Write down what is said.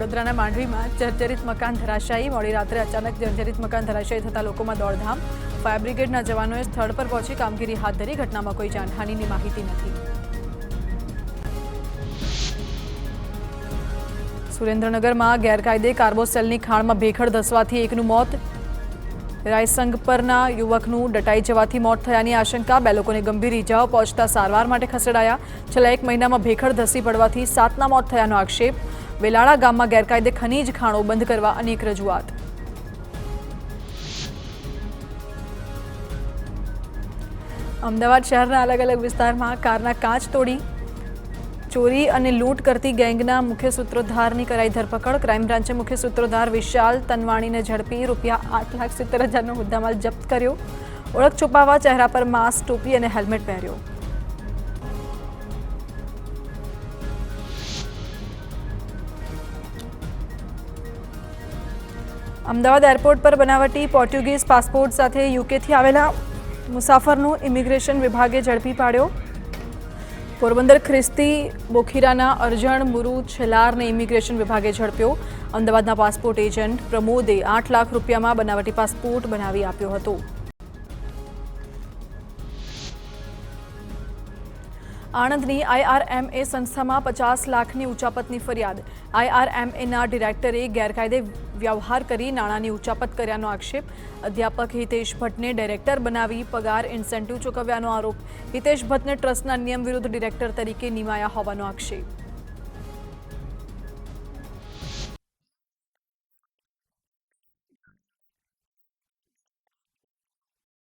વડોદરાના માંડવીમાં જર્જરિત મકાન ધરાશાયી। મોડી રાત્રે અચાનક જર્જરિત મકાન ધરાશાયી થતા લોકોમાં દોડધામ। ફાયર બ્રિગેડના જવાનોએ સ્થળ પર પહોંચી કામગીરી હાથ ધરી। ઘટનામાં કોઈ જાનહાનિની માહિતી નથી। સુરેન્દ્રનગરમાં ગેરકાયદે કાર્બોસેલની ખાણમાં ભેખડ ધસવાથી એકનું મોત। રાયસંગપરના યુવકનું દટાઈ જવાથી મોત થયાની આશંકા। 2 લોકોને ગંભીર ઇજાઓ પહોંચતા સારવાર માટે ખસેડાયા। છેલ્લા 1 મહિનામાં ભેખડ ધસી પડવાથી 7ના મોત થયાનો આક્ષેપ। વેલાળા ગામમાં ગેરકાયદે ખનીજ ખાણો બંધ કરવા અનેક રજૂઆત। અમદાવાદ શહેરના અલગ અલગ વિસ્તારમાં કારના કાચ તોડી ચોરી અને લૂંટ કરતી ગેંગના મુખ્ય સૂત્રધારની કરાઈ ધરપકડ। ક્રાઇમ બ્રાન્ચે મુખ્ય સૂત્રધાર વિશાલ તનવાણીને ઝડપી ₹8,70,000નો મુદ્દામાલ જપ્ત કર્યો। ઓળખ છુપાવવા ચહેરા પર માસ્ક, ટોપી અને હેલ્મેટ પહેર્યો। અમદાવાદ એરપોર્ટ પર બનાવટી પોર્ટુગીઝ પાસપોર્ટ સાથે યુકેથી આવેલા મુસાફરનું ઇમિગ્રેશન વિભાગે ઝડપી પાડ્યો। પોરબંદર ખ્રિસ્તી બોખીરાના અરજણ મુરુ છેલારને ઇમિગ્રેશન વિભાગે ઝડપ્યો। અમદાવાદના પાસપોર્ટ એજન્ટ પ્રમોદે 8 લાખ રૂપિયામાં બનાવટી પાસપોર્ટ બનાવી આપ્યો હતો। આણંદની IRMA સંસ્થામાં 50 લાખની ઉચાપતની ફરિયાદ। IRMAના ડિરેક્ટરે ગેરકાયદે વ્યવહાર કરી નાણાંની ઉચાપત કર્યાનો આક્ષેપ। અધ્યાપક હિતેશ ભટ્ટને ડાયરેક્ટર બનાવી પગાર ઇન્સેન્ટિવ ચૂકવ્યાનો આરોપ। હિતેશ ભટ્ટને ટ્રસ્ટના નિયમ વિરુદ્ધ ડિરેક્ટર તરીકે નિમાયા હોવાનો આક્ષેપ।